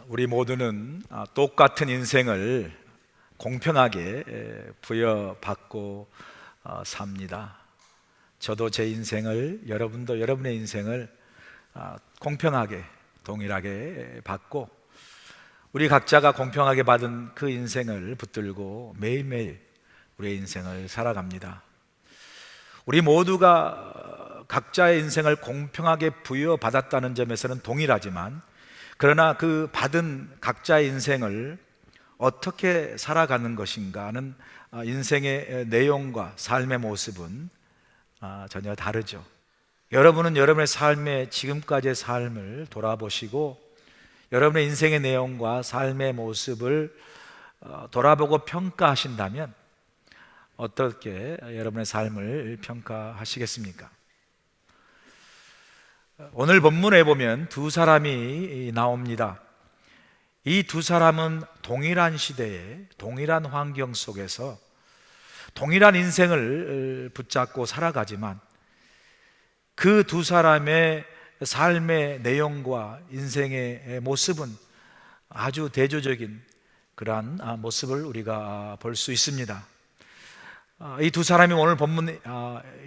우리 모두는 똑같은 인생을 공평하게 부여받고 삽니다. 저도 제 인생을, 여러분도 여러분의 인생을 공평하게, 동일하게 받고, 우리 각자가 공평하게 받은 그 인생을 붙들고 매일매일 우리의 인생을 살아갑니다. 우리 모두가 각자의 인생을 공평하게 부여받았다는 점에서는 동일하지만, 그러나 그 받은 각자의 인생을 어떻게 살아가는 것인가 하는 인생의 내용과 삶의 모습은 전혀 다르죠. 여러분은 여러분의 삶의 지금까지의 삶을 돌아보시고 여러분의 인생의 내용과 삶의 모습을 돌아보고 평가하신다면 어떻게 여러분의 삶을 평가하시겠습니까? 오늘 본문에 보면 두 사람이 나옵니다. 이 두 사람은 동일한 시대에 동일한 환경 속에서 동일한 인생을 붙잡고 살아가지만 그 두 사람의 삶의 내용과 인생의 모습은 아주 대조적인 그러한 모습을 우리가 볼 수 있습니다. 이 두 사람이 오늘 본문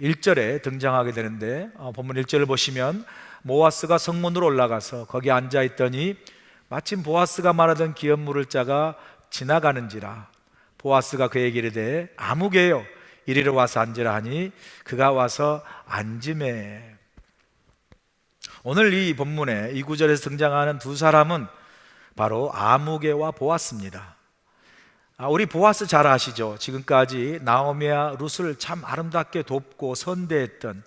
1절에 등장하게 되는데, 본문 1절을 보시면 모아스가 성문으로 올라가서 거기 앉아있더니 마침 보아스가 말하던 기업 물을 자가 지나가는지라. 보아스가 그에게 이르되 아무개여 이리로 와서 앉으라 하니 그가 와서 앉으매. 오늘 이 본문에 이 구절에서 등장하는 두 사람은 바로 아무개와 보아스입니다. 우리 보아스 잘 아시죠? 지금까지 나오미와 룻을 참 아름답게 돕고 선대했던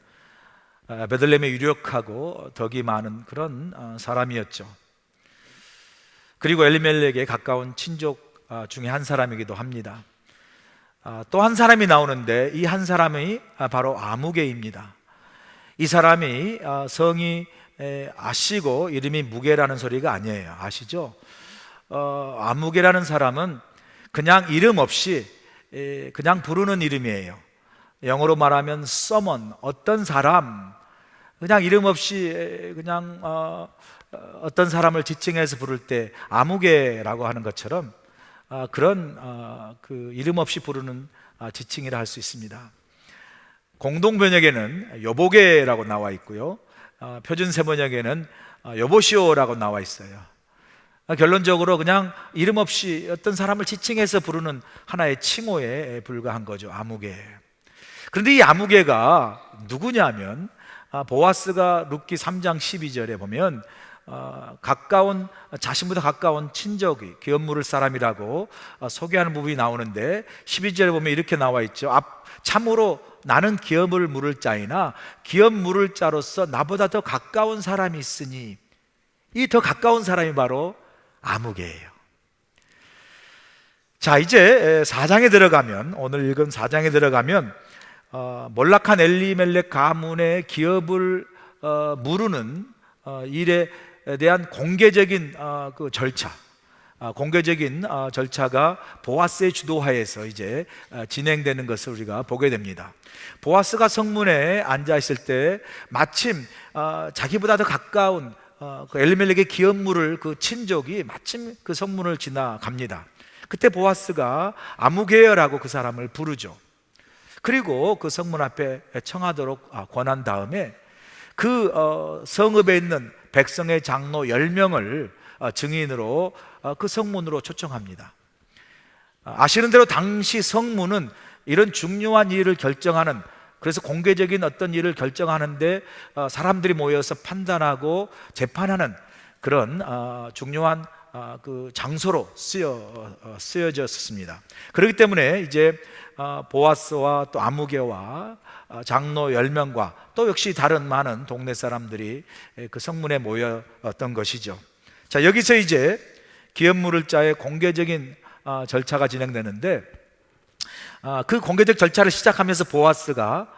베들레헴에 유력하고 덕이 많은 그런 사람이었죠. 그리고 엘리멜렉에 가까운 친족 중에 한 사람이기도 합니다. 또 한 사람이 나오는데 이 한 사람이 바로 아무개입니다. 이 사람이 성이 아시고 이름이 무게라는 소리가 아니에요. 아시죠? 아무개라는 사람은 그냥 이름 없이 그냥 부르는 이름이에요. 영어로 말하면 someone, 어떤 사람, 그냥 이름 없이 그냥 어떤 사람을 지칭해서 부를 때 아무개라고 하는 것처럼 그런 그 이름 없이 부르는 지칭이라 할 수 있습니다. 공동 번역에는 여보게라고 나와 있고요, 표준 세번역에는 여보시오라고 나와 있어요. 결론적으로 그냥 이름 없이 어떤 사람을 지칭해서 부르는 하나의 칭호에 불과한 거죠, 아무개. 그런데 이 아무개가 누구냐면 보아스가 룻기 3장 12절에 보면 자신보다 가까운 친족이 기업 물을 사람이라고 소개하는 부분이 나오는데 12절에 보면 이렇게 나와 있죠. 참으로 나는 기업을 물을 자이나 기업 물을 자로서 나보다 더 가까운 사람이 있으니, 이 더 가까운 사람이 바로 아무개예요. 자, 이제 4장에 들어가면, 오늘 읽은 4장에 들어가면 몰락한 엘리멜렉 가문의 기업을 무르는 일에 대한 공개적인 그 절차, 공개적인 절차가 보아스의 주도하에서 이제 진행되는 것을 우리가 보게 됩니다. 보아스가 성문에 앉아 있을 때 마침 자기보다 더 가까운 그 엘리멜렉의 기업 물을 그 친족이 마침 그 성문을 지나갑니다. 그때 보아스가 아무개여라고 그 사람을 부르죠. 그리고 그 성문 앞에 청하도록 권한 다음에 그 성읍에 있는 백성의 장로 10명을 증인으로 그 성문으로 초청합니다. 아시는 대로 당시 성문은 이런 중요한 일을 결정하는, 그래서 공개적인 어떤 일을 결정하는데 사람들이 모여서 판단하고 재판하는 그런 중요한 그 장소로 쓰여졌습니다. 그렇기 때문에 이제 보아스와 또 아무개와 장로 10명과 또 역시 다른 많은 동네 사람들이 그 성문에 모였던 것이죠. 자, 여기서 이제 기업 물을 자의 공개적인 절차가 진행되는데, 그 공개적 절차를 시작하면서 보아스가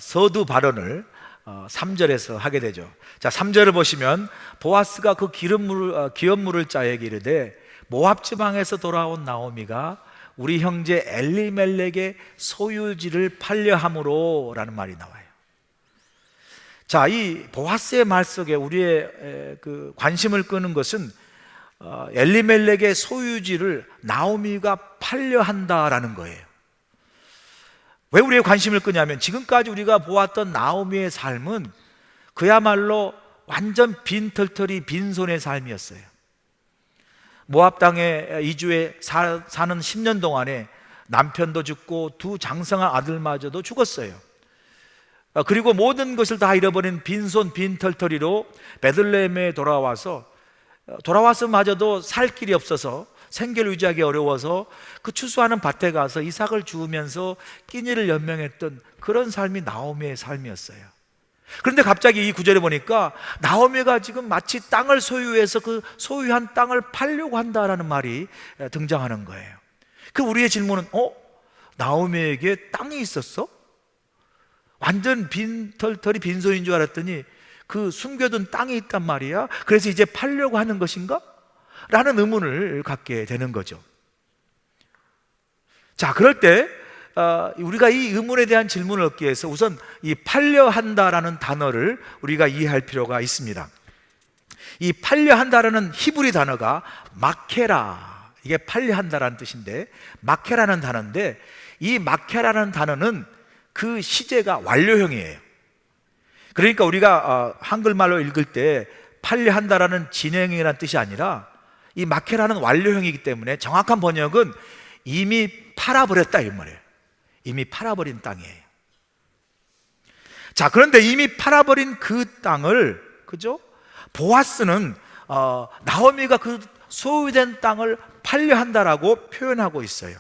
서두 발언을 3절에서 하게 되죠. 자, 3절을 보시면 보아스가 그 기업 물을 자에게 이르되 모압 지방에서 돌아온 나오미가 우리 형제 엘리멜렉의 소유지를 팔려 함으로 라는 말이 나와요. 자, 이 보아스의 말 속에 우리의 그 관심을 끄는 것은 엘리멜렉의 소유지를 나오미가 팔려 한다라는 거예요. 왜 우리의 관심을 끄냐면 지금까지 우리가 보았던 나오미의 삶은 그야말로 완전 빈털터리 빈손의 삶이었어요. 모압 땅에 이주해 사는 10년 동안에 남편도 죽고 두 장성한 아들마저도 죽었어요. 그리고 모든 것을 다 잃어버린 빈손 빈털터리로 베들레헴에 돌아와서마저도 살 길이 없어서 생계를 유지하기 어려워서 그 추수하는 밭에 가서 이삭을 주우면서 끼니를 연명했던 그런 삶이 나오미의 삶이었어요. 그런데 갑자기 이 구절에 보니까 나오미가 지금 마치 땅을 소유해서 그 소유한 땅을 팔려고 한다라는 말이 등장하는 거예요. 그 우리의 질문은 나오미에게 땅이 있었어? 완전 빈털터리 빈손인 줄 알았더니 그 숨겨둔 땅이 있단 말이야. 그래서 이제 팔려고 하는 것인가? 라는 의문을 갖게 되는 거죠. 자, 그럴 때 우리가 이 의문에 대한 질문을 얻기 위해서 우선 이 팔려 한다라는 단어를 우리가 이해할 필요가 있습니다. 이 팔려 한다라는 히브리 단어가 마케라, 이게 팔려 한다라는 뜻인데, 마케라는 단어인데, 이 마케라는 단어는 그 시제가 완료형이에요. 그러니까 우리가 한글말로 읽을 때 팔려 한다라는 진행이라는 뜻이 아니라 이 마케라는 완료형이기 때문에 정확한 번역은 이미 팔아버렸다 이 말이에요. 이미 팔아버린 땅이에요. 자, 그런데 이미 팔아버린 그 땅을, 그죠? 보아스는 나오미가 그 소유된 땅을 팔려 한다라고 표현하고 있어요.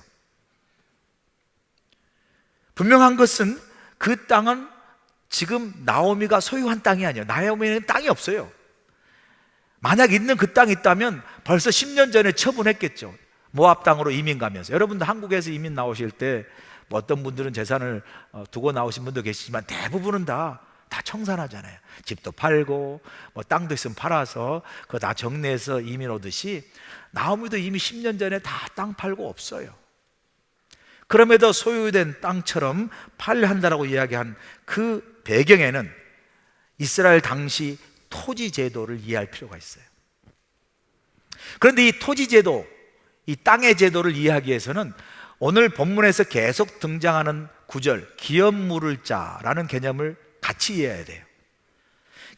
분명한 것은 그 땅은 지금 나오미가 소유한 땅이 아니에요. 나오미는 땅이 없어요. 만약 있는 그 땅이 있다면 벌써 10년 전에 처분했겠죠. 모압 땅으로 이민 가면서. 여러분도 한국에서 이민 나오실 때 어떤 분들은 재산을 두고 나오신 분도 계시지만 대부분은 다 청산하잖아요. 집도 팔고 뭐 땅도 있으면 팔아서 그거 다 정리해서 이민 오듯이 나오미도 이미 10년 전에 다 땅 팔고 없어요. 그럼에도 소유된 땅처럼 팔려 한다라고 이야기한 그 배경에는 이스라엘 당시 토지 제도를 이해할 필요가 있어요. 그런데 이 토지 제도, 이 땅의 제도를 이해하기 위해서는 오늘 본문에서 계속 등장하는 구절, 기업 물을 자라는 개념을 같이 이해해야 돼요.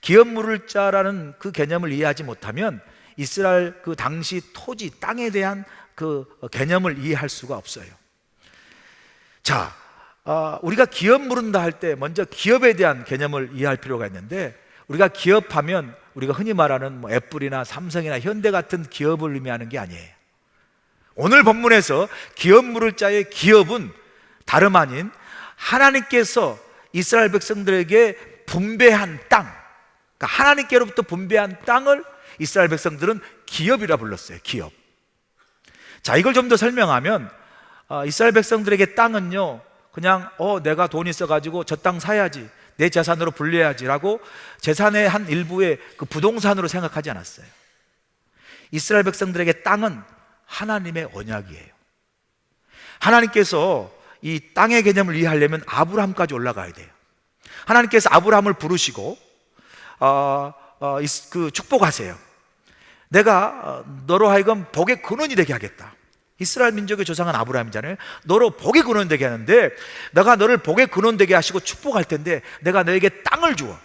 기업 물을 자라는 그 개념을 이해하지 못하면 이스라엘 그 당시 토지, 땅에 대한 그 개념을 이해할 수가 없어요. 자, 우리가 기업 물은다 할 때 먼저 기업에 대한 개념을 이해할 필요가 있는데, 우리가 기업하면 우리가 흔히 말하는 뭐 애플이나 삼성이나 현대 같은 기업을 의미하는 게 아니에요. 오늘 본문에서 기업 물을 자의 기업은 다름 아닌 하나님께서 이스라엘 백성들에게 분배한 땅, 그러니까 하나님께로부터 분배한 땅을 이스라엘 백성들은 기업이라 불렀어요. 기업. 자, 이걸 좀 더 설명하면 이스라엘 백성들에게 땅은요, 그냥 내가 돈 있어가지고 저 땅 사야지, 내 재산으로 분리해야지라고 재산의 한 일부의 그 부동산으로 생각하지 않았어요. 이스라엘 백성들에게 땅은 하나님의 언약이에요. 하나님께서 이 땅의 개념을 이해하려면 아브라함까지 올라가야 돼요. 하나님께서 아브라함을 부르시고 그 축복하세요. 내가 너로 하여금 복의 근원이 되게 하겠다. 이스라엘 민족의 조상은 아브라함이잖아요. 너로 복의 근원 되게 하는데, 내가 너를 복의 근원 되게 하시고 축복할 텐데 내가 너에게 땅을 주어.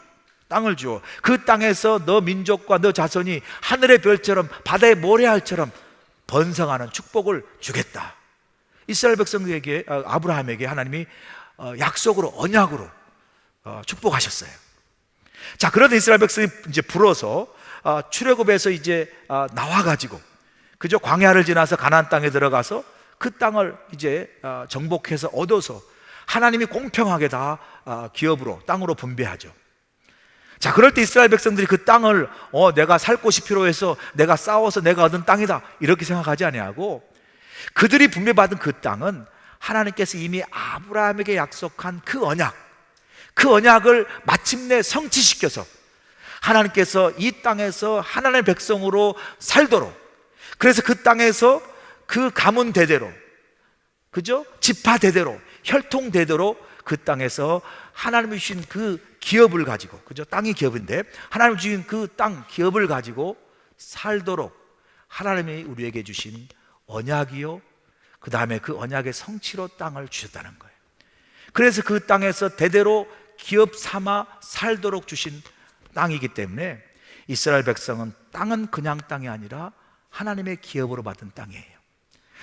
그 땅에서 너 민족과 너 자손이 하늘의 별처럼 바다의 모래알처럼 번성하는 축복을 주겠다. 이스라엘 백성에게, 아브라함에게 하나님이 약속으로, 언약으로 축복하셨어요. 자, 그러던 이스라엘 백성이 이제 불어서 출애굽에서 이제 나와가지고, 그저 광야를 지나서 가나안 땅에 들어가서 그 땅을 이제 정복해서 얻어서 하나님이 공평하게 다 기업으로, 땅으로 분배하죠. 자, 그럴 때 이스라엘 백성들이 그 땅을 내가 살 곳이 필요해서 내가 싸워서 내가 얻은 땅이다 이렇게 생각하지 아니하고, 그들이 분배받은 그 땅은 하나님께서 이미 아브라함에게 약속한 그 언약을 마침내 성취시켜서 하나님께서 이 땅에서 하나님의 백성으로 살도록, 그래서 그 땅에서 그 가문 대대로, 그죠? 지파 대대로, 혈통 대대로 그 땅에서 하나님이 주신 그 기업을 가지고, 그죠? 땅이 기업인데 하나님이 주신 그 땅 기업을 가지고 살도록 하나님이 우리에게 주신 언약이요, 그 다음에 그 언약의 성취로 땅을 주셨다는 거예요. 그래서 그 땅에서 대대로 기업 삼아 살도록 주신 땅이기 때문에 이스라엘 백성은 땅은 그냥 땅이 아니라 하나님의 기업으로 받은 땅이에요.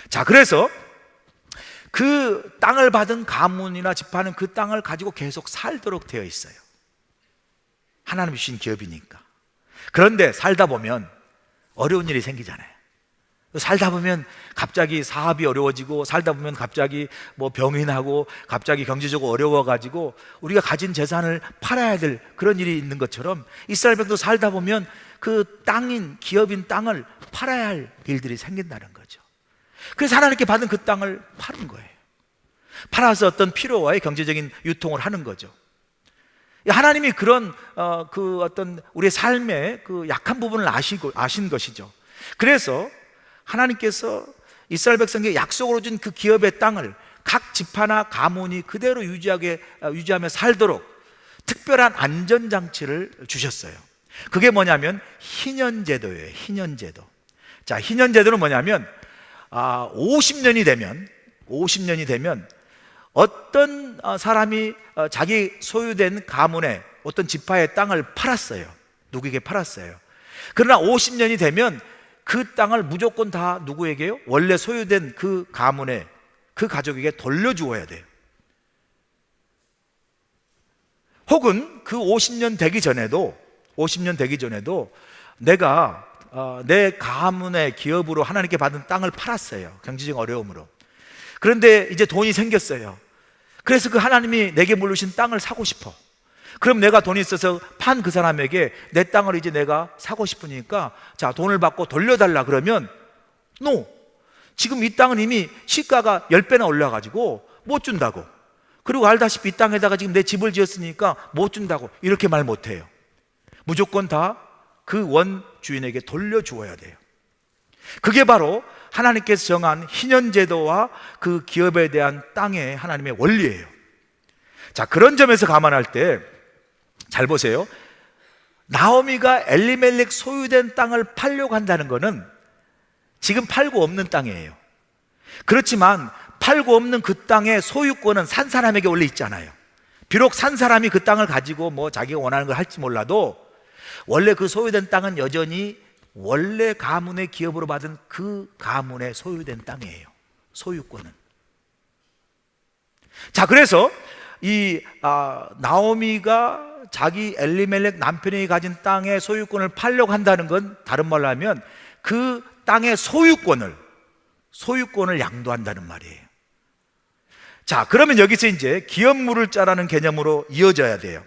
자, 그래서 그 땅을 받은 가문이나 지파는 그 땅을 가지고 계속 살도록 되어 있어요. 하나님이 주신 기업이니까. 그런데 살다 보면 어려운 일이 생기잖아요. 살다 보면 갑자기 사업이 어려워지고, 살다 보면 갑자기 뭐 병이 나고, 갑자기 경제적으로 어려워가지고 우리가 가진 재산을 팔아야 될 그런 일이 있는 것처럼 이스라엘 백성도 살다 보면 그 땅인, 기업인 땅을 팔아야 할 일들이 생긴다는 거죠. 그래서 하나님께 받은 그 땅을 파는 거예요. 팔아서 어떤 필요와의 경제적인 유통을 하는 거죠. 하나님이 그런 그 어떤 우리의 삶의 그 약한 부분을 아신 것이죠. 그래서 하나님께서 이스라엘 백성에게 약속으로 준 그 기업의 땅을 각 지파나 가문이 그대로 유지하며 살도록 특별한 안전장치를 주셨어요. 그게 뭐냐면 희년제도예요. 희년제도. 자, 희년제도는 뭐냐면 50년이 되면 어떤 사람이 자기 소유된 가문의 어떤 지파의 땅을 팔았어요. 누구에게 팔았어요. 그러나 50년이 되면 그 땅을 무조건 다 누구에게요? 원래 소유된 그 가문의 그 가족에게 돌려주어야 돼요. 혹은 그 50년 되기 전에도 내가 내 가문의 기업으로 하나님께 받은 땅을 팔았어요. 경제적 어려움으로. 그런데 이제 돈이 생겼어요. 그래서 그 하나님이 내게 물르신 땅을 사고 싶어. 그럼 내가 돈이 있어서 판 그 사람에게 내 땅을 이제 내가 사고 싶으니까 자, 돈을 받고 돌려달라 그러면 NO! 지금 이 땅은 이미 시가가 10배나 올라가지고 못 준다고. 그리고 알다시피 이 땅에다가 지금 내 집을 지었으니까 못 준다고 이렇게 말 못해요. 무조건 다 그 원주인에게 돌려주어야 돼요. 그게 바로 하나님께서 정한 희년제도와 그 기업에 대한 땅의 하나님의 원리예요. 자, 그런 점에서 감안할 때 잘 보세요. 나오미가 엘리멜렉 소유된 땅을 팔려고 한다는 것은 지금 팔고 없는 땅이에요. 그렇지만 팔고 없는 그 땅의 소유권은 산 사람에게 원래 있잖아요. 비록 산 사람이 그 땅을 가지고 뭐 자기가 원하는 걸 할지 몰라도 원래 그 소유된 땅은 여전히 원래 가문의 기업으로 받은 그 가문의 소유된 땅이에요. 소유권은. 자, 그래서 이 나오미가 자기 엘리멜렉 남편이 가진 땅의 소유권을 팔려고 한다는 건 다른 말로 하면 그 땅의 소유권을 양도한다는 말이에요. 자, 그러면 여기서 이제 기업 물을 자라는 개념으로 이어져야 돼요.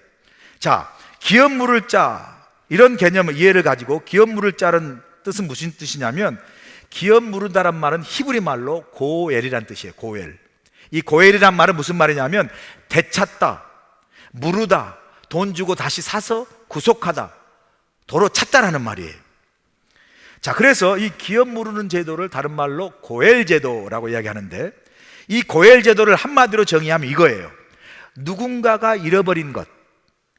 자, 기업 물을 자, 이런 개념을 이해를 가지고 기업 물을 자는 뜻은 무슨 뜻이냐면, 기업 물은다란 말은 히브리 말로 고엘이란 뜻이에요. 고엘. 이 고엘이란 말은 무슨 말이냐면 되찾다, 무르다, 돈 주고 다시 사서 구속하다, 도로 찾다라는 말이에요. 자, 그래서 이 기업 무르는 제도를 다른 말로 고엘 제도라고 이야기하는데, 이 고엘 제도를 한마디로 정의하면 이거예요. 누군가가 잃어버린 것,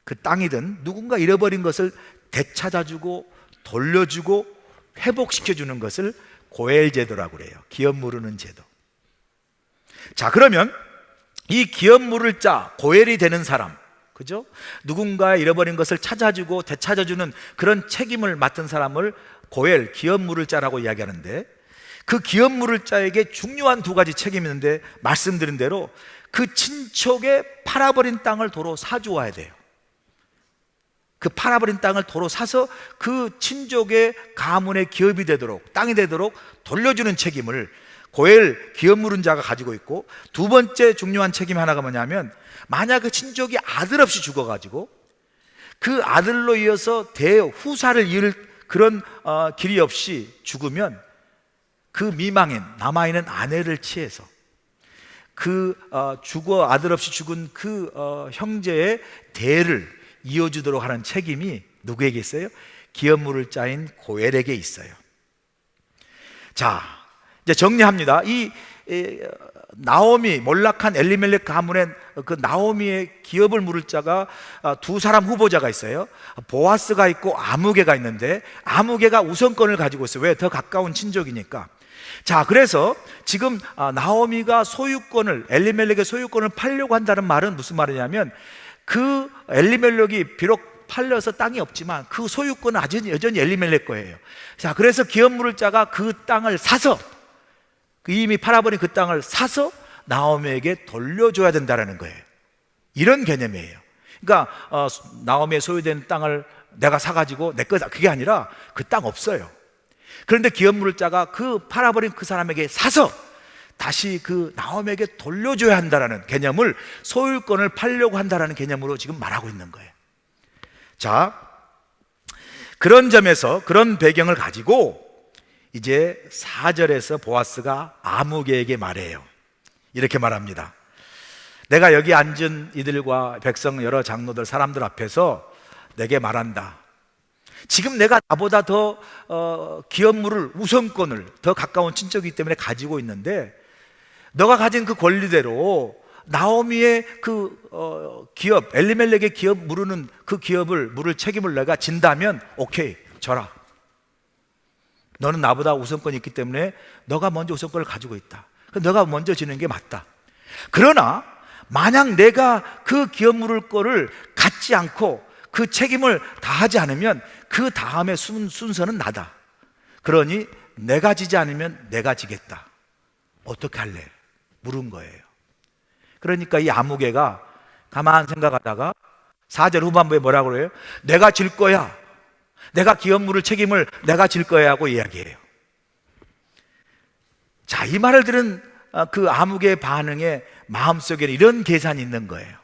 그 땅이든 누군가 잃어버린 것을 되찾아주고 돌려주고 회복시켜주는 것을 고엘 제도라고 그래요. 기업 무르는 제도. 자, 그러면 이 기업 물을 자, 고엘이 되는 사람, 그죠? 누군가의 잃어버린 것을 찾아주고 되찾아주는 그런 책임을 맡은 사람을 고엘, 기업 물을 자라고 이야기하는데, 그 기업 물을 자에게 중요한 두 가지 책임이 있는데, 말씀드린 대로 그 친척의 팔아버린 땅을 도로 사주어야 돼요. 그 팔아버린 땅을 도로 사서 그 친족의 가문의 기업이 되도록, 땅이 되도록 돌려주는 책임을 고엘, 기업 물은 자가 가지고 있고, 두 번째 중요한 책임 하나가 뭐냐면, 만약 그 친족이 아들 없이 죽어가지고 그 아들로 이어서 후사를 이을 그런 길이 없이 죽으면 그 미망인, 남아있는 아내를 취해서 그 아들 없이 죽은 그 형제의 대를 이어주도록 하는 책임이 누구에게 있어요? 기업 물을 자인 고엘에게 있어요. 자, 이제 정리합니다. 이 나오미, 몰락한 엘리멜렉 가문의 그 나오미의 기업을 물을 자가 두 사람 후보자가 있어요. 보아스가 있고 아무개가 있는데 아무개가 우선권을 가지고 있어요. 왜? 더 가까운 친족이니까. 자, 그래서 지금 나오미가 소유권을, 엘리멜렉의 소유권을 팔려고 한다는 말은 무슨 말이냐면, 그 엘리멜렉이 비록 팔려서 땅이 없지만 그 소유권은 아주 여전히 엘리멜렉 거예요. 자, 그래서 기업 물을 자가 그 땅을 사서, 이미 팔아버린 그 땅을 사서 나오미에게 돌려줘야 된다는 거예요. 이런 개념이에요. 그러니까 나오미의 소유된 땅을 내가 사가지고 내 거다, 그게 아니라 그 땅 없어요. 그런데 기업 물을 자가 그 팔아버린 그 사람에게 사서 다시 그 나오미에게 돌려줘야 한다는 개념을, 소유권을 팔려고 한다는 개념으로 지금 말하고 있는 거예요. 자, 그런 점에서, 그런 배경을 가지고 이제 4절에서 보아스가 아무개에게 말해요. 이렇게 말합니다. 내가 여기 앉은 이들과 백성, 여러 장로들, 사람들 앞에서 내게 말한다. 지금 내가 나보다 더 기업 물을 우선권을, 더 가까운 친척이기 때문에 가지고 있는데, 너가 가진 그 권리대로 나오미의 그 기업, 엘리멜렉의 기업 물으는 그 기업을 물을 책임을 내가 진다면 오케이, 져라. 너는 나보다 우선권이 있기 때문에 너가 먼저 우선권을 가지고 있다. 너가 먼저 지는 게 맞다. 그러나 만약 내가 그 기업 물을 거를 갖지 않고 그 책임을 다하지 않으면 그 다음에 순서는 나다. 그러니 내가 지지 않으면 내가 지겠다. 어떻게 할래? 물은 거예요. 그러니까 이 아무개가 가만 생각하다가 4절 후반부에 뭐라고 그래요? 내가 질 거야. 내가 기업 물을 책임을 내가 질 거야 하고 이야기해요. 자, 이 말을 들은 그 아무개의 반응에 마음속에는 이런 계산이 있는 거예요.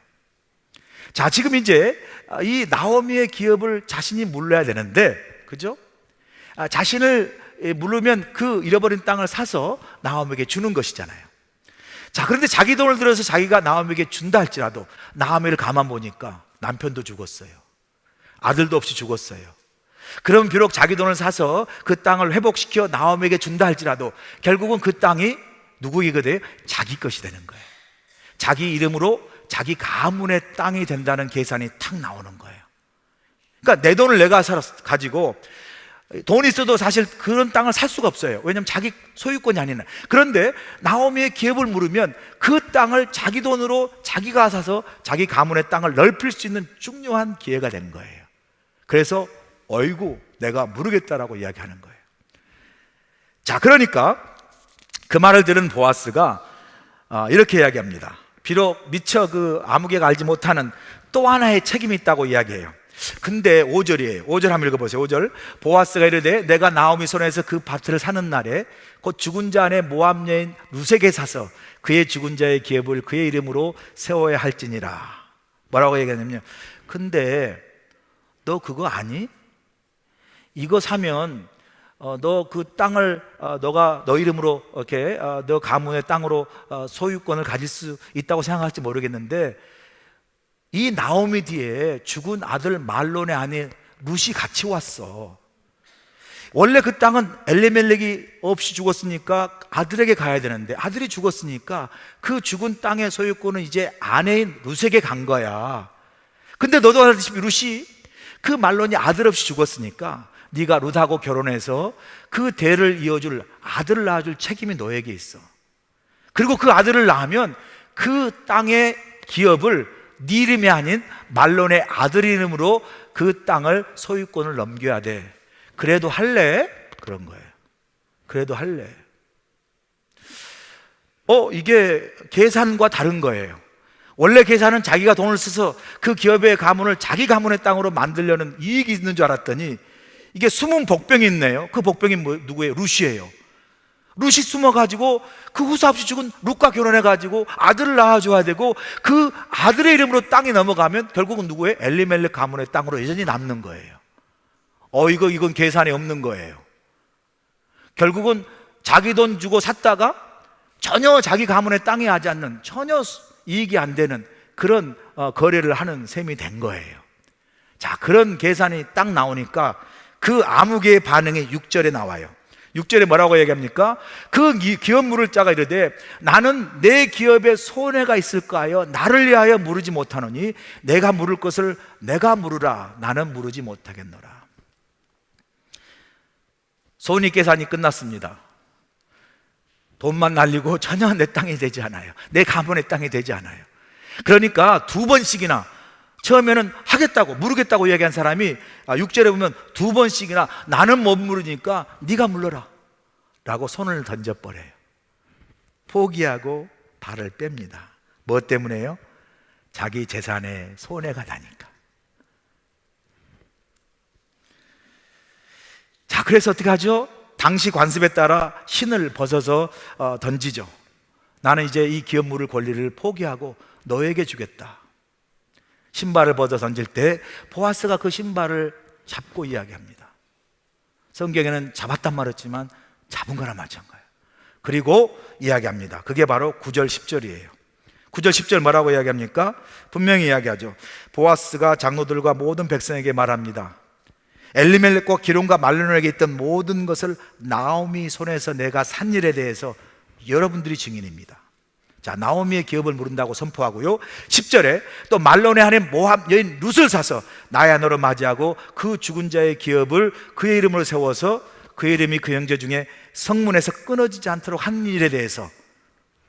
자, 지금 이제 이 나오미의 기업을 자신이 물러야 되는데, 그죠? 자신을 물으면 그 잃어버린 땅을 사서 나오미에게 주는 것이잖아요. 자, 그런데 자기 돈을 들여서 자기가 나오미에게 준다 할지라도 나오미를 가만 보니까 남편도 죽었어요. 아들도 없이 죽었어요. 그럼 비록 자기 돈을 사서 그 땅을 회복시켜 나오미에게 준다 할지라도 결국은 그 땅이 누구에게 돼요? 자기 것이 되는 거예요. 자기 이름으로 자기 가문의 땅이 된다는 계산이 탁 나오는 거예요. 그러니까 내 돈을 내가 가지고 돈이 있어도 사실 그런 땅을 살 수가 없어요. 왜냐하면 자기 소유권이 아니라. 그런데 나오미의 기업을 물으면 그 땅을 자기 돈으로 자기가 사서 자기 가문의 땅을 넓힐 수 있는 중요한 기회가 된 거예요. 그래서 어이구 내가 물으겠다라고 이야기하는 거예요. 자, 그러니까 그 말을 들은 보아스가 이렇게 이야기합니다. 비록 미처 그 아무개가 알지 못하는 또 하나의 책임이 있다고 이야기해요. 근데 5절이에요. 5절 한번 읽어보세요. 5절. 보아스가 이르되 내가 나오미 손에서 그 밭을 사는 날에 곧 죽은 자 안에 모압 여인 루색에 사서 그의 죽은 자의 기업을 그의 이름으로 세워야 할지니라. 뭐라고 얘기하냐면요, 근데 너 그거 아니? 이거 사면 너 그 땅을 너가 너 이름으로 이렇게 너 가문의 땅으로 소유권을 가질 수 있다고 생각할지 모르겠는데, 이 나오미 뒤에 죽은 아들 말론의 아내 룻이 같이 왔어. 원래 그 땅은 엘리멜렉이 없이 죽었으니까 아들에게 가야 되는데 아들이 죽었으니까 그 죽은 땅의 소유권은 이제 아내인 룻에게 간 거야. 근데 너도 알다시피 룻이 그 말론이 아들 없이 죽었으니까 네가 룻하고 결혼해서 그 대를 이어줄 아들을 낳아줄 책임이 너에게 있어. 그리고 그 아들을 낳으면 그 땅의 기업을 네 이름이 아닌 말론의 아들 이름으로 그 땅을 소유권을 넘겨야 돼. 그래도 할래? 그런 거예요. 그래도 할래? 이게 계산과 다른 거예요. 원래 계산은 자기가 돈을 써서 그 기업의 가문을 자기 가문의 땅으로 만들려는 이익이 있는 줄 알았더니 이게 숨은 복병이 있네요. 그 복병이 누구예요? 룻이에요. 룻이 숨어가지고 그 후사 없이 죽은 룻과 결혼해가지고 아들을 낳아줘야 되고, 그 아들의 이름으로 땅이 넘어가면 결국은 누구예요? 엘리멜렉 가문의 땅으로 여전히 남는 거예요. 이건 계산이 없는 거예요. 결국은 자기 돈 주고 샀다가 전혀 자기 가문의 땅이 하지 않는, 전혀 이익이 안 되는 그런 거래를 하는 셈이 된 거예요. 자, 그런 계산이 딱 나오니까 그 아무개의 반응이 6절에 나와요. 6절에 뭐라고 얘기합니까? 그 기업 물을 자가 이르되 나는 내 기업에 손해가 있을까 하여 나를 위하여 물으지 못하노니 내가 물을 것을 내가 물으라. 나는 물으지 못하겠노라. 손익계산이 끝났습니다. 돈만 날리고 전혀 내 땅이 되지 않아요. 내 가문의 땅이 되지 않아요. 그러니까 두 번씩이나, 처음에는 하겠다고 물으겠다고 얘기한 사람이 6절에 보면 두 번씩이나 나는 못 물으니까 네가 물러라 라고 손을 던져버려요. 포기하고 발을 뺍니다. 뭐 때문에요? 자기 재산에 손해가 나니까. 자, 그래서 어떻게 하죠? 당시 관습에 따라 신을 벗어서 던지죠. 나는 이제 이 기업 물을 권리를 포기하고 너에게 주겠다. 신발을 벗어 던질 때 보아스가 그 신발을 잡고 이야기합니다. 성경에는 잡았단 말했지만 잡은 거나 마찬가지예요. 그리고 이야기합니다. 그게 바로 9절 10절이에요 9절 10절 뭐라고 이야기합니까? 분명히 이야기하죠. 보아스가 장로들과 모든 백성에게 말합니다. 엘리멜렉과 기론과 말론에게 있던 모든 것을 나오미 손에서 내가 산 일에 대해서 여러분들이 증인입니다. 자, 나오미의 기업을 물은다고 선포하고요. 10절에 또 말론의 아내 모압 여인 룻을 사서 나야 너로 맞이하고 그 죽은 자의 기업을 그의 이름으로 세워서 그의 이름이 그 형제 중에 성문에서 끊어지지 않도록 한 일에 대해서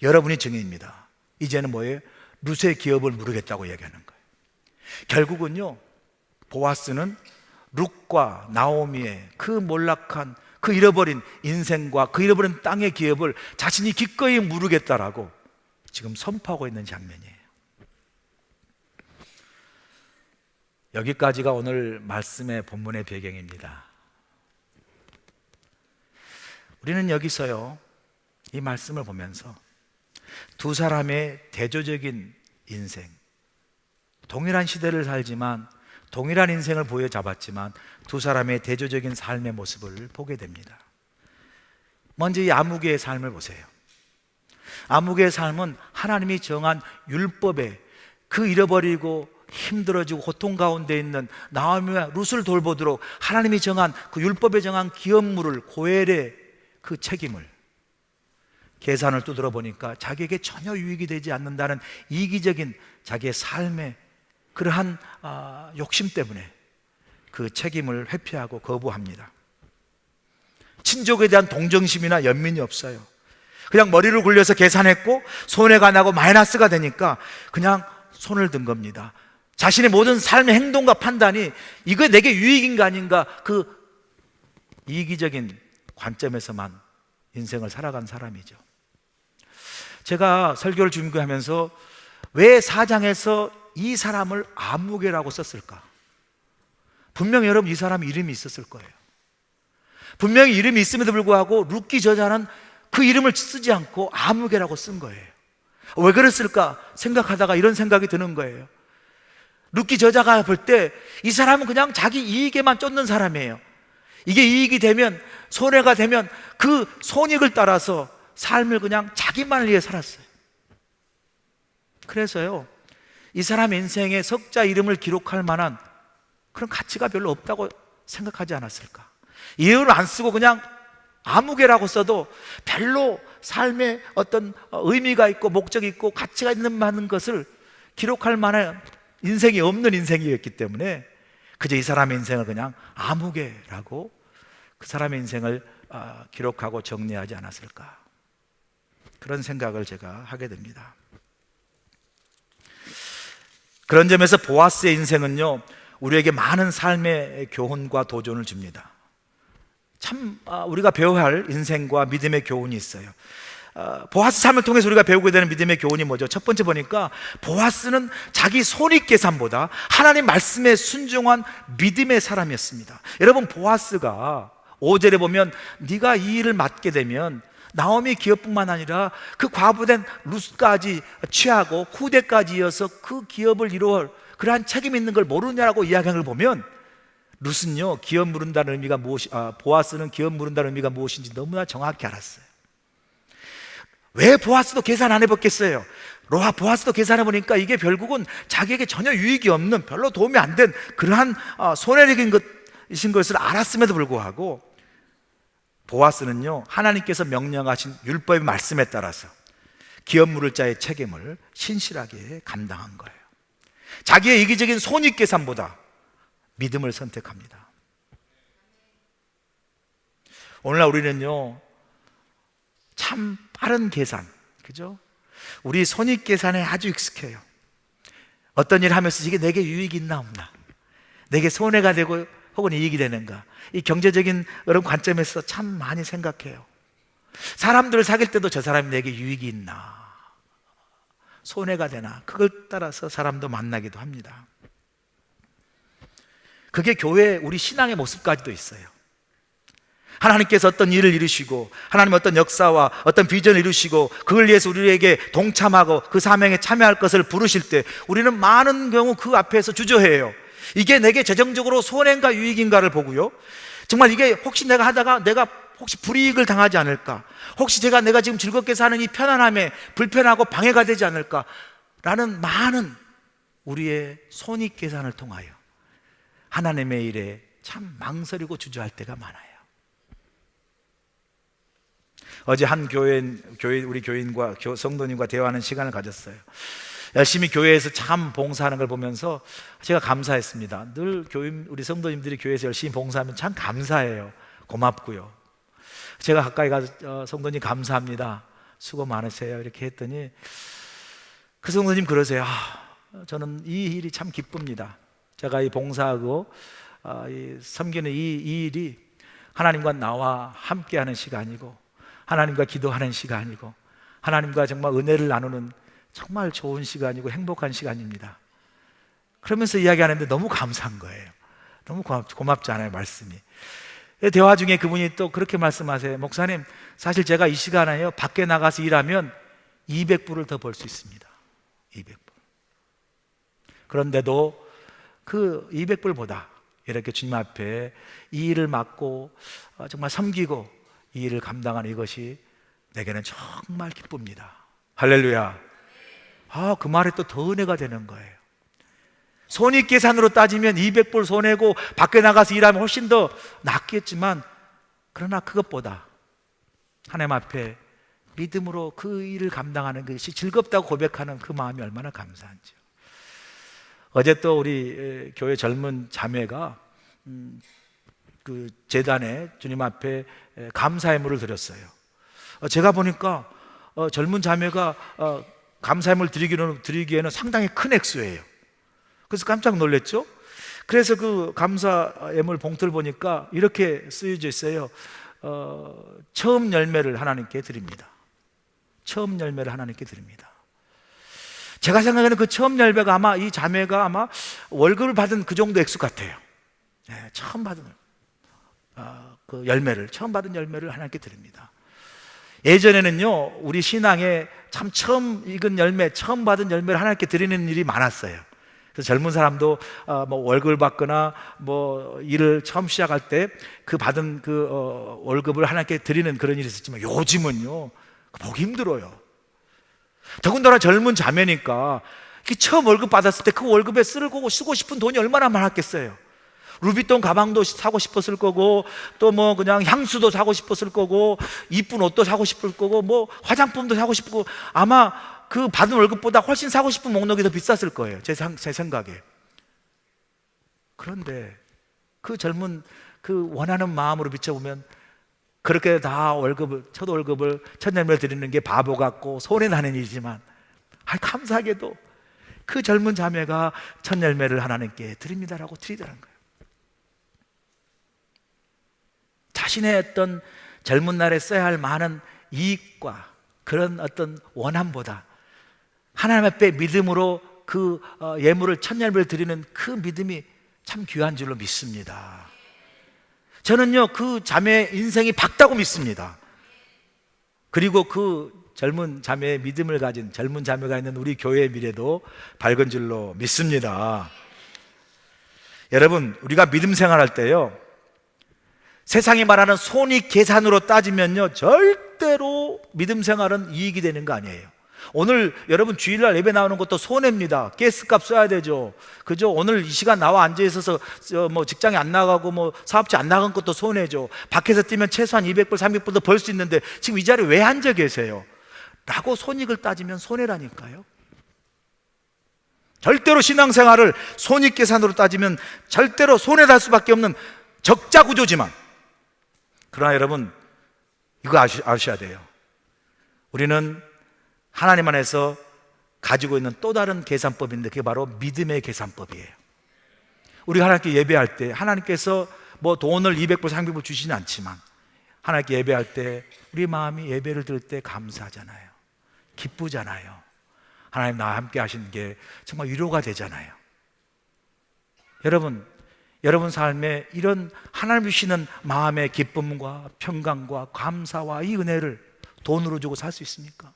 여러분이 증인입니다. 이제는 뭐예요? 룻의 기업을 물으겠다고 얘기하는 거예요. 결국은요, 보아스는 룻과 나오미의 그 몰락한, 그 잃어버린 인생과 그 잃어버린 땅의 기업을 자신이 기꺼이 물으겠다라고 지금 선포하고 있는 장면이에요. 여기까지가 오늘 말씀의 본문의 배경입니다. 우리는 여기서요, 이 말씀을 보면서 두 사람의 대조적인 인생, 동일한 시대를 살지만 동일한 인생을 보여잡았지만 두 사람의 대조적인 삶의 모습을 보게 됩니다. 먼저 이 아무개의 삶을 보세요. 아무개의 삶은 하나님이 정한 율법에 그 잃어버리고 힘들어지고 고통 가운데 있는 나오미와 룻을 돌보도록 하나님이 정한 그 율법에 정한 기업물을, 고엘의 그 책임을, 계산을 두드려 보니까 자기에게 전혀 유익이 되지 않는다는 이기적인 자기의 삶의 그러한 욕심 때문에 그 책임을 회피하고 거부합니다. 친족에 대한 동정심이나 연민이 없어요. 그냥 머리를 굴려서 계산했고 손해가 나고 마이너스가 되니까 그냥 손을 든 겁니다. 자신의 모든 삶의 행동과 판단이 이거 내게 유익인가 아닌가, 그 이기적인 관점에서만 인생을 살아간 사람이죠. 제가 설교를 준비하면서 왜 4장에서 이 사람을 아무개라고 썼을까? 분명히 여러분, 이 사람 이름이 있었을 거예요. 분명히 이름이 있음에도 불구하고 룻기 저자는 그 이름을 쓰지 않고 아무개라고 쓴 거예요. 왜 그랬을까 생각하다가 이런 생각이 드는 거예요. 룻기 저자가 볼 때 이 사람은 그냥 자기 이익에만 쫓는 사람이에요. 이게 이익이 되면, 손해가 되면 그 손익을 따라서 삶을 그냥 자기만을 위해 살았어요. 그래서요, 이 사람 인생에 석자 이름을 기록할 만한 그런 가치가 별로 없다고 생각하지 않았을까? 이름을 안 쓰고 그냥 아무개라고 써도 별로 삶에 어떤 의미가 있고 목적이 있고 가치가 있는 많은 것을 기록할 만한 인생이 없는 인생이었기 때문에 그저 이 사람의 인생을 그냥 아무개라고 그 사람의 인생을 기록하고 정리하지 않았을까, 그런 생각을 제가 하게 됩니다. 그런 점에서 보아스의 인생은요, 우리에게 많은 삶의 교훈과 도전을 줍니다. 참 우리가 배워야 할 인생과 믿음의 교훈이 있어요. 보아스 삶을 통해서 우리가 배우게 되는 믿음의 교훈이 뭐죠? 첫 번째 보니까 보아스는 자기 손익계산보다 하나님 말씀에 순종한 믿음의 사람이었습니다. 여러분, 보아스가 5절에 보면 네가 이 일을 맡게 되면 나오미 기업뿐만 아니라 그 과부된 룻까지 취하고 후대까지 이어서 그 기업을 이루어 그러한 책임이 있는 걸 모르냐라고 이야기하는 걸 보면, 룻은요, 기업 물은다는 의미가 보아스는 기업 물은다는 의미가 무엇인지 너무나 정확히 알았어요. 왜 보아스도 계산 안 해봤겠어요? 보아스도 계산해 보니까 이게 결국은 자기에게 전혀 유익이 없는, 별로 도움이 안 된 그러한 손해적인 것인 것을 알았음에도 불구하고 보아스는요, 하나님께서 명령하신 율법의 말씀에 따라서 기업 물을 자의 책임을 신실하게 감당한 거예요. 자기의 이기적인 손익계산보다 믿음을 선택합니다. 오늘날 우리는요, 참 빠른 계산, 그죠? 우리 손익계산에 아주 익숙해요. 어떤 일 하면서 이게 내게 유익이 있나 없나, 내게 손해가 되고 혹은 이익이 되는가, 이 경제적인 그런 관점에서 참 많이 생각해요. 사람들을 사귈 때도 저 사람이 내게 유익이 있나, 손해가 되나, 그걸 따라서 사람도 만나기도 합니다. 그게 교회 우리 신앙의 모습까지도 있어요. 하나님께서 어떤 일을 이루시고, 하나님 어떤 역사와 어떤 비전을 이루시고, 그걸 위해서 우리에게 동참하고 그 사명에 참여할 것을 부르실 때 우리는 많은 경우 그 앞에서 주저해요. 이게 내게 재정적으로 손해인가 유익인가를 보고요, 정말 이게 혹시 내가 하다가 내가 혹시 불이익을 당하지 않을까, 혹시 내가 지금 즐겁게 사는 이 편안함에 불편하고 방해가 되지 않을까 라는 많은 우리의 손익계산을 통하여 하나님의 일에 참 망설이고 주저할 때가 많아요. 어제 한 우리 교인과 성도님과 대화하는 시간을 가졌어요. 열심히 교회에서 참 봉사하는 걸 보면서 제가 감사했습니다. 늘 우리 성도님들이 교회에서 열심히 봉사하면 참 감사해요. 고맙고요. 제가 가까이 가서 성도님 감사합니다, 수고 많으세요 이렇게 했더니 그 성도님 그러세요. 저는 이 일이 참 기쁩니다. 제가 이 봉사하고 이 섬기는 이 일이 하나님과 나와 함께하는 시간이고, 하나님과 기도하는 시간이고, 하나님과 정말 은혜를 나누는 정말 좋은 시간이고 행복한 시간입니다. 그러면서 이야기하는데 너무 감사한 거예요. 너무 고맙지 않아요, 말씀이. 대화 중에 그분이 또 그렇게 말씀하세요. 목사님, 사실 제가 이 시간에요, 밖에 나가서 일하면 200불을 더 벌 수 있습니다. 200불. 그런데도 그 200불보다 이렇게 주님 앞에 이 일을 맡고 정말 섬기고 이 일을 감당하는 이것이 내게는 정말 기쁩니다. 할렐루야. 그 말에 또 더 은혜가 되는 거예요. 손익계산으로 따지면 200불 손해고 밖에 나가서 일하면 훨씬 더 낫겠지만, 그러나 그것보다 하나님 앞에 믿음으로 그 일을 감당하는 것이 즐겁다고 고백하는 그 마음이 얼마나 감사한지요. 어제 또 우리 교회 젊은 자매가 그 제단에 주님 앞에 감사의 물을 드렸어요. 제가 보니까 젊은 자매가 감사의 물 드리기에는 상당히 큰 액수예요. 그래서 깜짝 놀랐죠. 그래서 그 감사의 물 봉투를 보니까 이렇게 쓰여져 있어요. 처음 열매를 하나님께 드립니다. 처음 열매를 하나님께 드립니다. 제가 생각하는 그 처음 열매가 아마 이 자매가 아마 월급을 받은 그 정도 액수 같아요. 처음 받은 처음 받은 열매를 하나님께 드립니다. 예전에는요, 우리 신앙에 참 처음 익은 열매, 처음 받은 열매를 하나님께 드리는 일이 많았어요. 그래서 젊은 사람도 뭐 월급을 받거나 뭐 일을 처음 시작할 때 그 받은 월급을 하나님께 드리는 그런 일이 있었지만, 요즘은요 보기 힘들어요. 더군다나 젊은 자매니까 처음 월급 받았을 때 그 월급에 쓰고 싶은 돈이 얼마나 많았겠어요. 루비통 가방도 사고 싶었을 거고, 또 뭐 그냥 향수도 사고 싶었을 거고, 이쁜 옷도 사고 싶을 거고, 뭐 화장품도 사고 싶고, 아마 그 받은 월급보다 훨씬 사고 싶은 목록이 더 비쌌을 거예요, 제 생각에. 그런데 그 젊은 그 원하는 마음으로 비춰보면 그렇게 다 첫 월급을 첫 열매를 드리는 게 바보 같고 손해나는 일이지만, 감사하게도 그 젊은 자매가 첫 열매를 하나님께 드립니다라고 드리더라는 거예요. 자신의 어떤 젊은 날에 써야 할 많은 이익과 그런 어떤 원함보다 하나님 앞에 믿음으로 그 예물을 첫 열매를 드리는 그 믿음이 참 귀한 줄로 믿습니다. 저는요, 그 자매의 인생이 밝다고 믿습니다. 그리고 그 젊은 자매의 믿음을 가진 젊은 자매가 있는 우리 교회의 미래도 밝은 줄로 믿습니다. 여러분, 우리가 믿음 생활할 때요, 세상이 말하는 손익 계산으로 따지면요, 절대로 믿음 생활은 이익이 되는 거 아니에요. 오늘 여러분 주일날 예배 나오는 것도 손해입니다. 가스값 써야 되죠. 그죠? 오늘 이 시간 나와 앉아 있어서 뭐 직장에 안 나가고 뭐 사업지 안 나간 것도 손해죠. 밖에서 뛰면 최소한 200불, 300불도 벌 수 있는데 지금 이 자리에 왜 앉아 계세요? 라고 손익을 따지면 손해라니까요. 절대로 신앙생활을 손익계산으로 따지면 절대로 손해날 수밖에 없는 적자 구조지만, 그러나 여러분 이거 아셔야 돼요. 우리는 하나님 안에서 가지고 있는 또 다른 계산법인데 그게 바로 믿음의 계산법이에요. 우리가 하나님께 예배할 때 하나님께서 뭐 돈을 200불, 300불 주시진 않지만 하나님께 예배할 때 우리 마음이 예배를 드릴 때 감사하잖아요. 기쁘잖아요. 하나님 나와 함께 하시는 게 정말 위로가 되잖아요. 여러분 삶에 이런 하나님 주시는 마음의 기쁨과 평강과 감사와 이 은혜를 돈으로 주고 살 수 있습니까?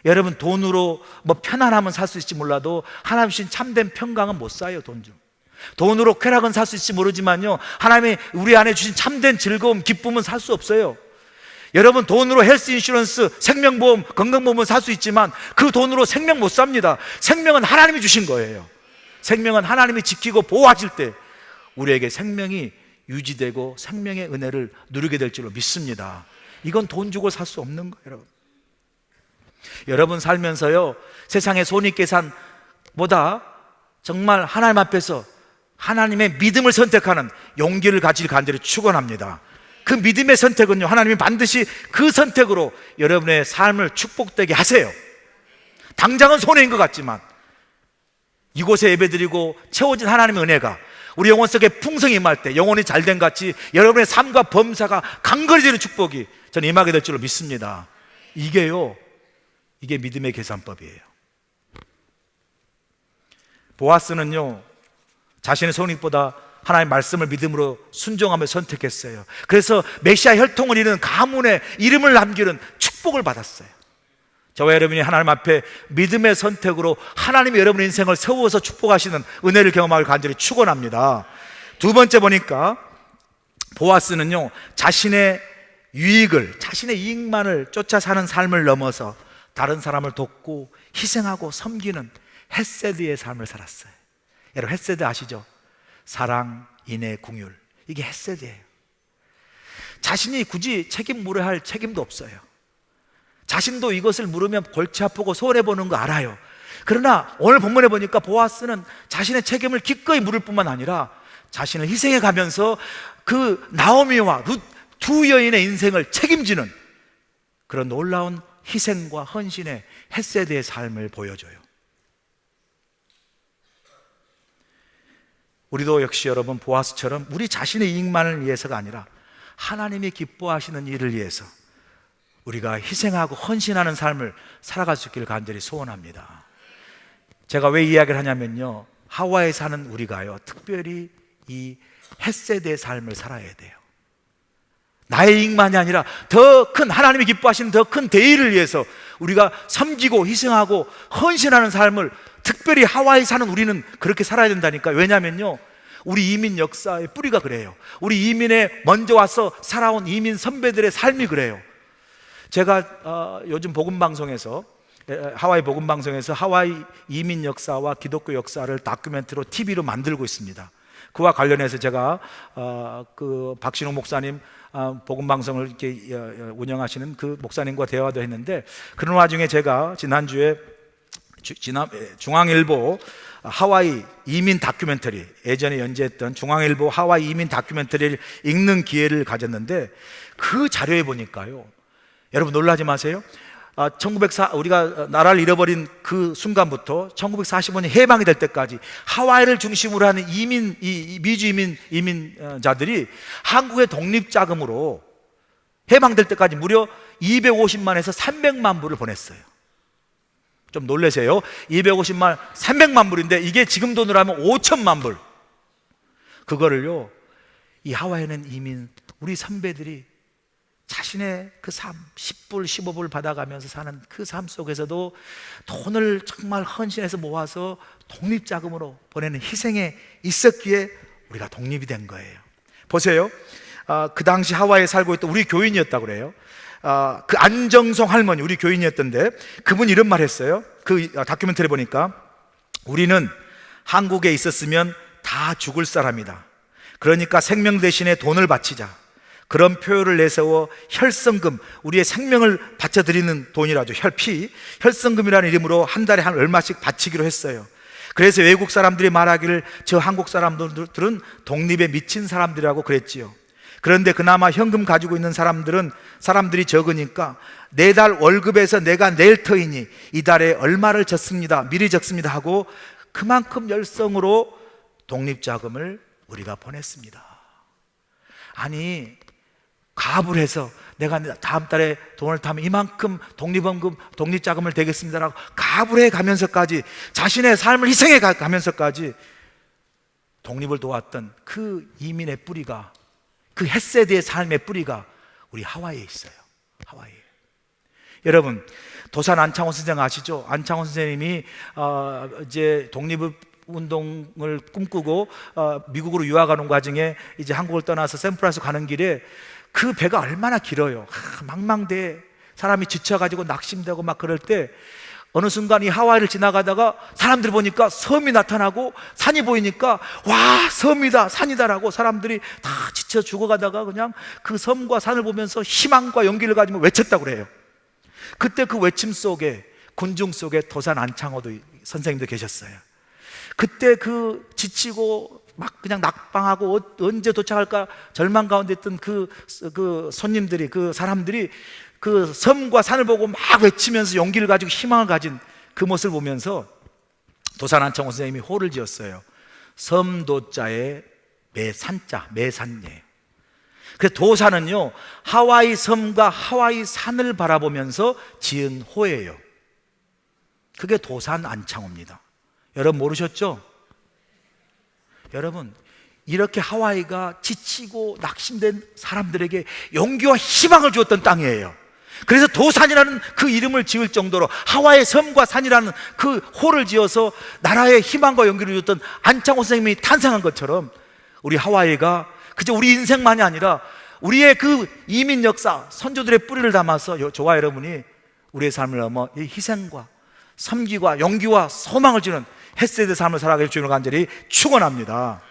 여러분 돈으로 뭐 편안함은 살 수 있을지 몰라도 하나님 주신 참된 평강은 못 사요. 돈으로 쾌락은 살 수 있을지 모르지만요, 하나님이 우리 안에 주신 참된 즐거움, 기쁨은 살 수 없어요. 여러분 돈으로 헬스 인슈런스, 생명보험, 건강보험은 살 수 있지만 그 돈으로 생명 못 삽니다. 생명은 하나님이 주신 거예요. 생명은 하나님이 지키고 보호하실 때 우리에게 생명이 유지되고 생명의 은혜를 누리게 될 줄로 믿습니다. 이건 돈 주고 살 수 없는 거예요. 여러분, 여러분 살면서요, 세상의 손익계산보다 정말 하나님 앞에서 하나님의 믿음을 선택하는 용기를 가질 간절히 축원합니다. 그 믿음의 선택은요, 하나님이 반드시 그 선택으로 여러분의 삶을 축복되게 하세요. 당장은 손해인 것 같지만 이곳에 예배드리고 채워진 하나님의 은혜가 우리 영혼 속에 풍성히 임할 때 영혼이 잘된 같이 여러분의 삶과 범사가 강건해지는 축복이 저는 임하게 될 줄로 믿습니다. 이게 믿음의 계산법이에요. 보아스는요, 자신의 손익보다 하나님의 말씀을 믿음으로 순종하며 선택했어요. 그래서 메시아 혈통을 이루는 가문의 이름을 남기는 축복을 받았어요. 저와 여러분이 하나님 앞에 믿음의 선택으로 하나님이 여러분의 인생을 세워서 축복하시는 은혜를 경험하길 간절히 축원합니다. 두 번째 보니까 보아스는요, 자신의 이익만을 쫓아 사는 삶을 넘어서 다른 사람을 돕고 희생하고 섬기는 헤세드의 삶을 살았어요. 여러분 헤세드 아시죠? 사랑, 인애, 긍휼, 이게 헤세드예요. 자신이 굳이 책임 물어야 할 책임도 없어요. 자신도 이것을 물으면 골치 아프고 손해보는 거 알아요. 그러나 오늘 본문에 보니까 보아스는 자신의 책임을 기꺼이 물을 뿐만 아니라 자신을 희생해 가면서 그 나오미와 룻 두 여인의 인생을 책임지는 그런 놀라운 희생과 헌신의 헤세드의 삶을 보여줘요. 우리도 역시 여러분 보아스처럼 우리 자신의 이익만을 위해서가 아니라 하나님이 기뻐하시는 일을 위해서 우리가 희생하고 헌신하는 삶을 살아갈 수 있기를 간절히 소원합니다. 제가 왜 이야기를 하냐면요, 하와이에 사는 우리가요, 특별히 이 헤세드의 삶을 살아야 돼요. 나의 이익만이 아니라 더 큰 하나님이 기뻐하시는 더 큰 대의를 위해서 우리가 섬기고 희생하고 헌신하는 삶을 특별히 하와이 사는 우리는 그렇게 살아야 된다니까요. 왜냐면요, 우리 이민 역사의 뿌리가 그래요. 우리 이민에 먼저 와서 살아온 이민 선배들의 삶이 그래요. 제가 요즘 복음방송에서 하와이 복음방송에서 하와이 이민 역사와 기독교 역사를 다큐멘터리로 TV로 만들고 있습니다. 그와 관련해서 제가 그 박신호 목사님 복음방송을 이렇게 운영하시는 그 목사님과 대화도 했는데, 그런 와중에 제가 지난주에 중앙일보 하와이 이민 다큐멘터리, 예전에 연재했던 중앙일보 하와이 이민 다큐멘터리를 읽는 기회를 가졌는데, 그 자료에 보니까요, 여러분 놀라지 마세요. 우리가 나라를 잃어버린 그 순간부터 1945년 해방이 될 때까지 하와이를 중심으로 하는 미주 이민자들이 한국의 독립자금으로 해방될 때까지 무려 250만에서 300만 불을 보냈어요. 좀 놀라세요. 250만, 300만 불인데 이게 지금 돈으로 하면 5천만 불. 그거를요, 이 하와이는 이민 우리 선배들이 자신의 그 삶, 10불, 15불 받아가면서 사는 그 삶 속에서도 돈을 정말 헌신해서 모아서 독립자금으로 보내는 희생에 있었기에 우리가 독립이 된 거예요. 보세요. 그 당시 하와이에 살고 있던 우리 교인이었다고 그래요. 그 안정성 할머니, 우리 교인이었던데, 그분 이런 말 했어요. 그 다큐멘터리 보니까 우리는 한국에 있었으면 다 죽을 사람이다. 그러니까 생명 대신에 돈을 바치자. 그런 표현을 내세워 혈성금, 우리의 생명을 바쳐드리는 돈이라죠. 혈성금이라는 이름으로 한 달에 한 얼마씩 바치기로 했어요. 그래서 외국 사람들이 말하기를 저 한국 사람들은 독립에 미친 사람들이라고 그랬지요. 그런데 그나마 현금 가지고 있는 사람들이 적으니까 내달 월급에서 내가 낼 터이니 이달에 얼마를 졌습니다, 미리 적습니다 하고 그만큼 열성으로 독립자금을 우리가 보냈습니다. 아니, 가압을 해서 내가 다음 달에 돈을 타면 이만큼 독립원금, 독립자금을 대겠습니다라고 가압을 해 가면서까지, 자신의 삶을 희생해 가면서까지 독립을 도왔던 그 이민의 뿌리가, 그 헷세드의 삶의 뿌리가 우리 하와이에 있어요. 하와이에. 여러분, 도산 안창호 선생 아시죠? 안창호 선생님이 이제 독립운동을 꿈꾸고 미국으로 유학하는 과정에 이제 한국을 떠나서 샌프란시스코 가는 길에 그 배가 얼마나 길어요. 망망대해 사람이 지쳐가지고 낙심되고 막 그럴 때 어느 순간 이 하와이를 지나가다가 사람들이 보니까 섬이 나타나고 산이 보이니까 와, 섬이다, 산이다라고 사람들이 다 지쳐 죽어가다가 그냥 그 섬과 산을 보면서 희망과 용기를 가지고 외쳤다고 그래요. 그때 그 외침 속에, 군중 속에 도산 안창호도 선생님도 계셨어요. 그때 그 지치고 막 그냥 낙방하고 언제 도착할까 절망 가운데 있던 그 손님들이, 그 사람들이 그 섬과 산을 보고 막 외치면서 용기를 가지고 희망을 가진 그 모습을 보면서 도산 안창호 선생님이 호를 지었어요. 섬도자에 매산자, 매산예. 그래서 도산은요, 하와이 섬과 하와이 산을 바라보면서 지은 호예요. 그게 도산 안창호입니다. 여러분 모르셨죠? 여러분, 이렇게 하와이가 지치고 낙심된 사람들에게 용기와 희망을 주었던 땅이에요. 그래서 도산이라는 그 이름을 지을 정도로 하와이의 섬과 산이라는 그 호를 지어서 나라의 희망과 용기를 주었던 안창호 선생님이 탄생한 것처럼 우리 하와이가 그저 우리 인생만이 아니라 우리의 그 이민 역사, 선조들의 뿌리를 담아서 저와 여러분이 우리의 삶을 넘어 이 희생과 섬기와 용기와 소망을 주는 헷세드 삶을 살아갈 주님을 간절히 축원합니다.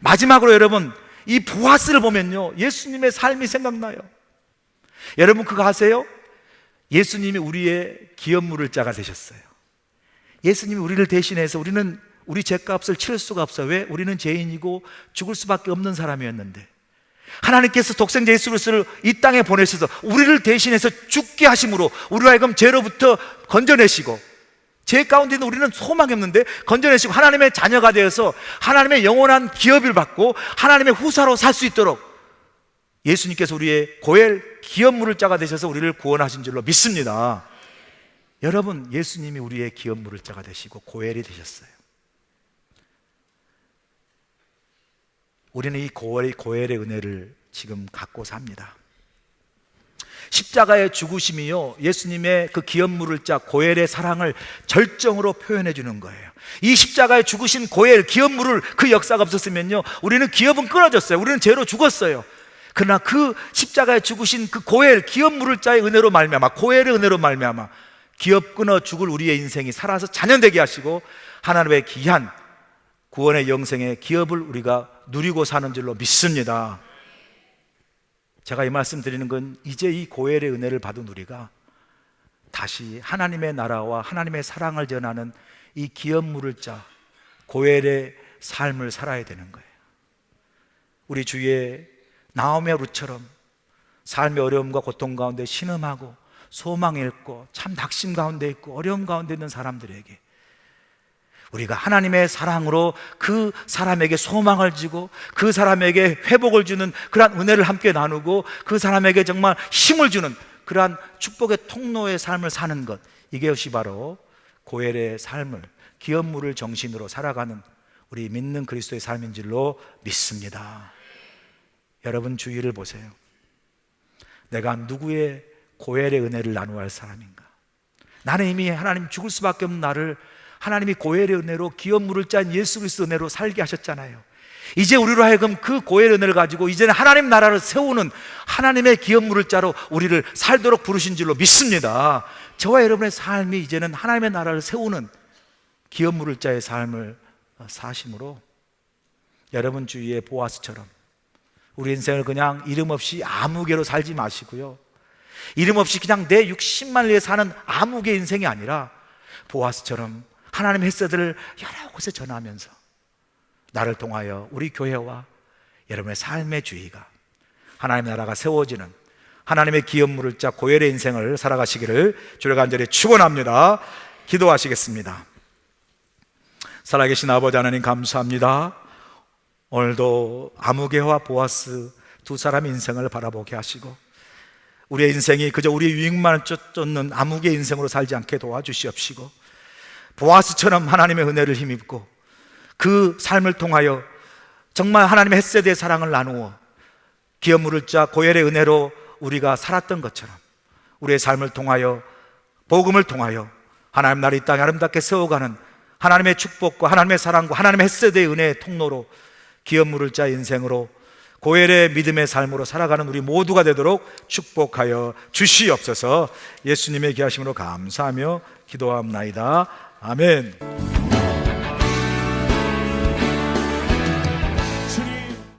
마지막으로 여러분, 이 보아스를 보면요, 예수님의 삶이 생각나요. 여러분 그거 아세요? 예수님이 우리의 기업 물을 자가 되셨어요. 예수님이 우리를 대신해서 우리 죄값을 치를 수가 없어요. 왜? 우리는 죄인이고 죽을 수밖에 없는 사람이었는데 하나님께서 독생자 예수 그리스도를 이 땅에 보내셔서 우리를 대신해서 죽게 하심으로 우리로 하여금 죄로부터 건져내시고, 죄 가운데 있는 우리는 소망이 없는데 건져내시고 하나님의 자녀가 되어서 하나님의 영원한 기업을 받고 하나님의 후사로 살 수 있도록 예수님께서 우리의 고엘 기업 물을 자가 되셔서 우리를 구원하신 줄로 믿습니다. 여러분, 예수님이 우리의 기업 물을 자가 되시고 고엘이 되셨어요. 우리는 이 고엘의 은혜를 지금 갖고 삽니다. 십자가의 죽으심이요, 예수님의 그 기업 물을 자 고엘의 사랑을 절정으로 표현해 주는 거예요. 이 십자가에 죽으신 고엘, 기업 물을 그 역사가 없었으면요, 우리는 기업은 끊어졌어요. 우리는 죄로 죽었어요. 그러나 그 십자가에 죽으신 그 고엘, 기업 물을 자의 은혜로 말미암아, 고엘의 은혜로 말미암아 기업 끊어 죽을 우리의 인생이 살아서 자녀되게 하시고 하나님의 귀한 구원의 영생의 기업을 우리가 누리고 사는 줄로 믿습니다. 제가 이 말씀 드리는 건 이제 이 고엘의 은혜를 받은 우리가 다시 하나님의 나라와 하나님의 사랑을 전하는 이 기업 물을 자 고엘의 삶을 살아야 되는 거예요. 우리 주위에 나오미의 룻처럼 삶의 어려움과 고통 가운데 신음하고 소망이 잃고 참 낙심 가운데 있고 어려움 가운데 있는 사람들에게 우리가 하나님의 사랑으로 그 사람에게 소망을 주고 그 사람에게 회복을 주는 그러한 은혜를 함께 나누고 그 사람에게 정말 힘을 주는 그러한 축복의 통로의 삶을 사는 것, 이것이 바로 고엘의 삶을, 기업물을 정신으로 살아가는 우리 믿는 그리스도의 삶인 줄로 믿습니다. 여러분 주위를 보세요. 내가 누구의 고엘의 은혜를 나누어야 할 사람인가? 나는 이미 하나님 죽을 수밖에 없는 나를 하나님이 고엘의 은혜로 기업 물을 짠 예수 그리스도 은혜로 살게 하셨잖아요. 이제 우리로 하여금 그 고엘 은혜를 가지고 이제는 하나님 나라를 세우는 하나님의 기업물을 자로 우리를 살도록 부르신 줄로 믿습니다. 저와 여러분의 삶이 이제는 하나님의 나라를 세우는 기업물을 자의 삶을 사심으로 여러분 주위의 보아스처럼 우리 인생을 그냥 이름 없이 아무개로 살지 마시고요, 이름 없이 그냥 내 육신만을 위해 사는 아무개 인생이 아니라 보아스처럼 하나님의 햇새들을 여러 곳에 전하면서 나를 통하여 우리 교회와 여러분의 삶의 주의가 하나님의 나라가 세워지는 하나님의 기업물을 짜 고열의 인생을 살아가시기를 주를 간절히 축원합니다. 기도하시겠습니다. 살아계신 아버지 하나님, 감사합니다. 오늘도 아무개와 보아스 두 사람의 인생을 바라보게 하시고 우리의 인생이 그저 우리의 유익만을 쫓는 아무개 인생으로 살지 않게 도와주시옵시고, 보아스처럼 하나님의 은혜를 힘입고 그 삶을 통하여 정말 하나님의 햇세대의 사랑을 나누어 기업물을 짜 고열의 은혜로 우리가 살았던 것처럼 우리의 삶을 통하여 복음을 통하여 하나님 나라 이 땅에 아름답게 세워가는 하나님의 축복과 하나님의 사랑과 하나님의 햇세대의 은혜의 통로로 기업물을 짜 인생으로 고열의 믿음의 삶으로 살아가는 우리 모두가 되도록 축복하여 주시옵소서. 예수님의 귀하심으로 감사하며 기도합나이다. 아멘.